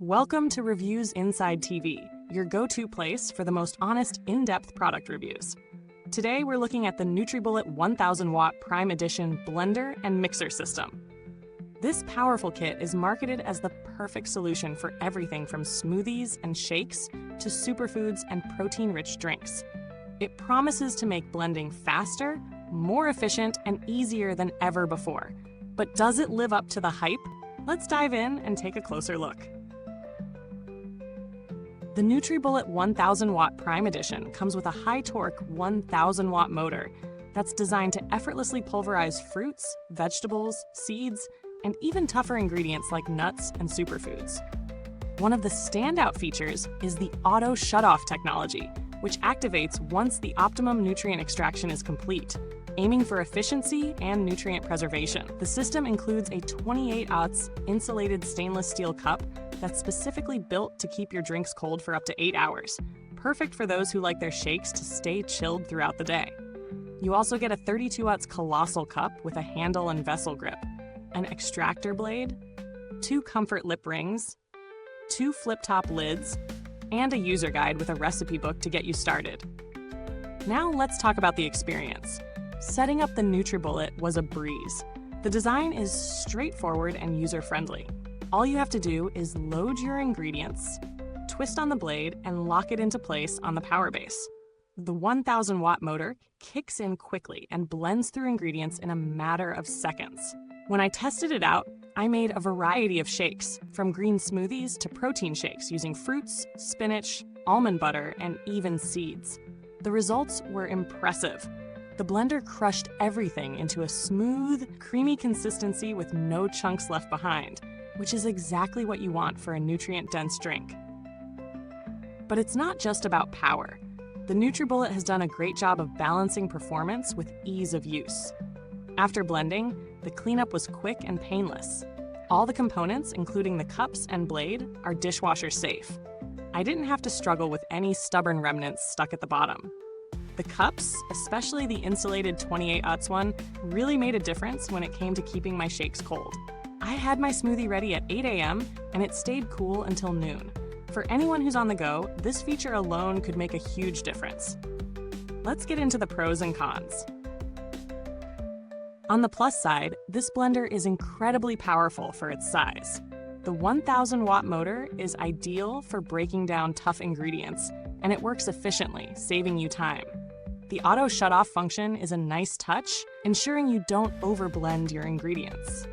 Welcome to Reviewsinside.tv, your go-to place for the most honest, in-depth product reviews. Today we're looking at the NutriBullet 1000 Watt Prime Edition blender and mixer system. This powerful kit is marketed as the perfect solution for everything from smoothies and shakes to superfoods and protein-rich drinks. It promises to make blending faster, more efficient, and easier than ever before. But does it live up to the hype? Let's dive in and take a closer look. The NutriBullet 1000 Watt Prime Edition comes with a high-torque 1000 watt motor that's designed to effortlessly pulverize fruits, vegetables, seeds, and even tougher ingredients like nuts and superfoods. One of the standout features is the auto shutoff technology, which activates once the optimum nutrient extraction is complete, aiming for efficiency and nutrient preservation. The system includes a 28-ounce insulated stainless steel cup that's specifically built to keep your drinks cold for up to 8 hours, perfect for those who like their shakes to stay chilled throughout the day. You also get a 32-ounce colossal cup with a handle and vessel grip, an extractor blade, 2 comfort lip rings, 2 flip-top lids, and a user guide with a recipe book to get you started. Now let's talk about the experience. Setting up the NutriBullet was a breeze. The design is straightforward and user-friendly. All you have to do is load your ingredients, twist on the blade, and lock it into place on the power base. The 1000 watt motor kicks in quickly and blends through ingredients in a matter of seconds. When I tested it out, I made a variety of shakes, from green smoothies to protein shakes using fruits, spinach, almond butter, and even seeds. The results were impressive. The blender crushed everything into a smooth, creamy consistency with no chunks left behind, which is exactly what you want for a nutrient-dense drink. But it's not just about power. The NutriBullet has done a great job of balancing performance with ease of use. After blending, the cleanup was quick and painless. All the components, including the cups and blade, are dishwasher safe. I didn't have to struggle with any stubborn remnants stuck at the bottom. The cups, especially the insulated 28-ounce one, really made a difference when it came to keeping my shakes cold. I had my smoothie ready at 8 a.m. and it stayed cool until noon. For anyone who's on the go, this feature alone could make a huge difference. Let's get into the pros and cons. On the plus side, this blender is incredibly powerful for its size. The 1000 watt motor is ideal for breaking down tough ingredients, and it works efficiently, saving you time. The auto shutoff function is a nice touch, ensuring you don't overblend your ingredients.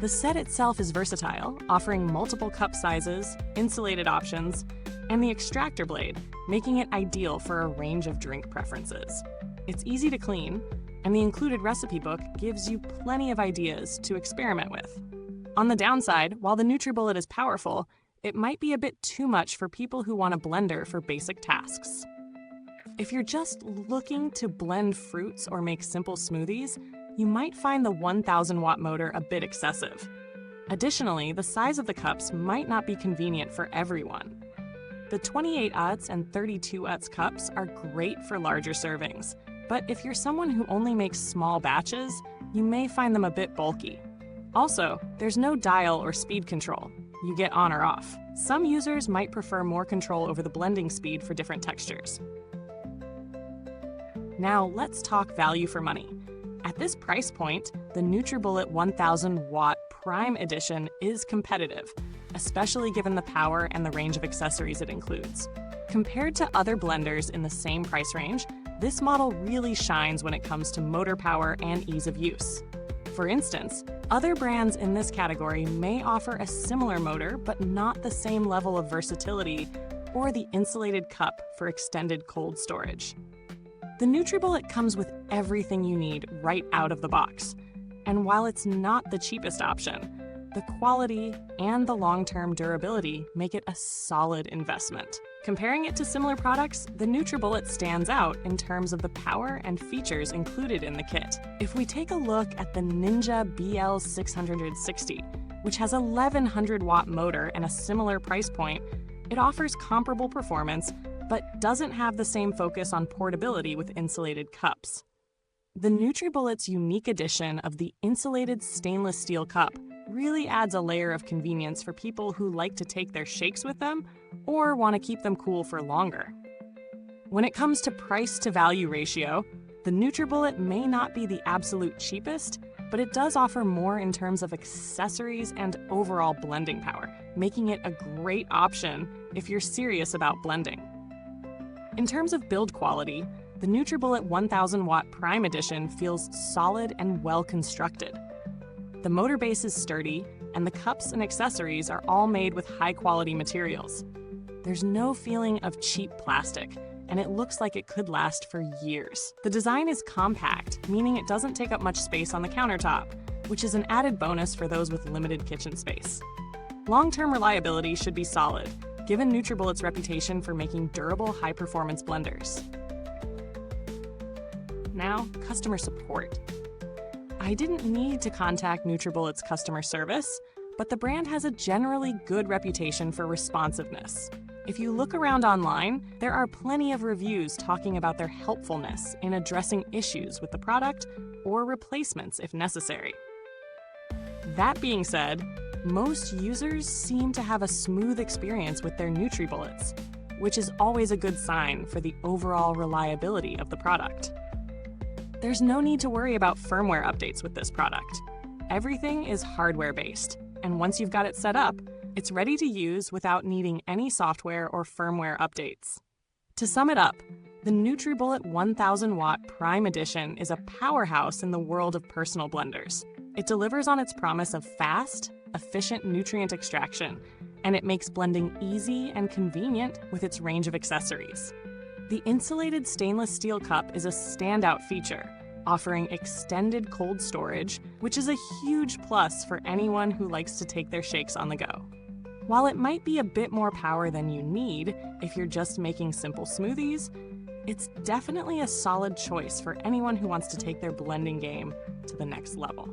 The set itself is versatile, offering multiple cup sizes, insulated options, and the extractor blade, making it ideal for a range of drink preferences. It's easy to clean, and the included recipe book gives you plenty of ideas to experiment with. On the downside, while the NutriBullet is powerful, it might be a bit too much for people who want a blender for basic tasks. If you're just looking to blend fruits or make simple smoothies, you might find the 1000 watt motor a bit excessive. Additionally, the size of the cups might not be convenient for everyone. The 28-ounce and 32-ounce cups are great for larger servings, but if you're someone who only makes small batches, you may find them a bit bulky. Also, there's no dial or speed control. You get on or off. Some users might prefer more control over the blending speed for different textures. Now let's talk value for money. At this price point, the NutriBullet 1000 Watt Prime Edition is competitive, especially given the power and the range of accessories it includes. Compared to other blenders in the same price range, this model really shines when it comes to motor power and ease of use. For instance, other brands in this category may offer a similar motor but not the same level of versatility or the insulated cup for extended cold storage. The NutriBullet comes with everything you need right out of the box. And while it's not the cheapest option, the quality and the long-term durability make it a solid investment. Comparing it to similar products, the NutriBullet stands out in terms of the power and features included in the kit. If we take a look at the Ninja BL660, which has a 1100 watt motor and a similar price point, it offers comparable performance but doesn't have the same focus on portability with insulated cups. The NutriBullet's unique addition of the insulated stainless steel cup really adds a layer of convenience for people who like to take their shakes with them or want to keep them cool for longer. When it comes to price to value ratio, the NutriBullet may not be the absolute cheapest, but it does offer more in terms of accessories and overall blending power, making it a great option if you're serious about blending. In terms of build quality, the NutriBullet 1000 Watt Prime Edition feels solid and well constructed. The motor base is sturdy, and the cups and accessories are all made with high-quality materials. There's no feeling of cheap plastic, and it looks like it could last for years. The design is compact, meaning it doesn't take up much space on the countertop, which is an added bonus for those with limited kitchen space. Long-term reliability should be solid, given NutriBullet's reputation for making durable, high-performance blenders. Now, customer support. I didn't need to contact NutriBullet's customer service, but the brand has a generally good reputation for responsiveness. If you look around online, there are plenty of reviews talking about their helpfulness in addressing issues with the product or replacements if necessary. That being said, most users seem to have a smooth experience with their NutriBullets, which is always a good sign for the overall reliability of the product. There's no need to worry about firmware updates with this product. Everything is hardware-based, and once you've got it set up, it's ready to use without needing any software or firmware updates. To sum it up, the NutriBullet 1000 Watt Prime Edition is a powerhouse in the world of personal blenders. It delivers on its promise of fast, efficient nutrient extraction, and it makes blending easy and convenient with its range of accessories. The insulated stainless steel cup is a standout feature, offering extended cold storage, which is a huge plus for anyone who likes to take their shakes on the go. While it might be a bit more power than you need if you're just making simple smoothies, it's definitely a solid choice for anyone who wants to take their blending game to the next level.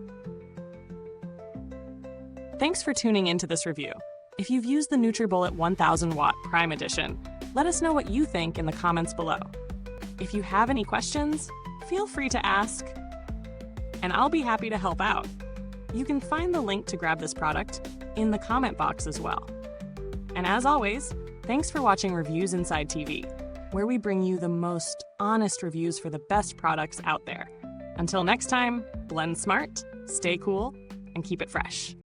Thanks for tuning into this review. If you've used the NutriBullet 1000 Watt Prime Edition, let us know what you think in the comments below. If you have any questions, feel free to ask, and I'll be happy to help out. You can find the link to grab this product in the comment box as well. And as always, thanks for watching Reviews Inside TV, where we bring you the most honest reviews for the best products out there. Until next time, blend smart, stay cool, and keep it fresh.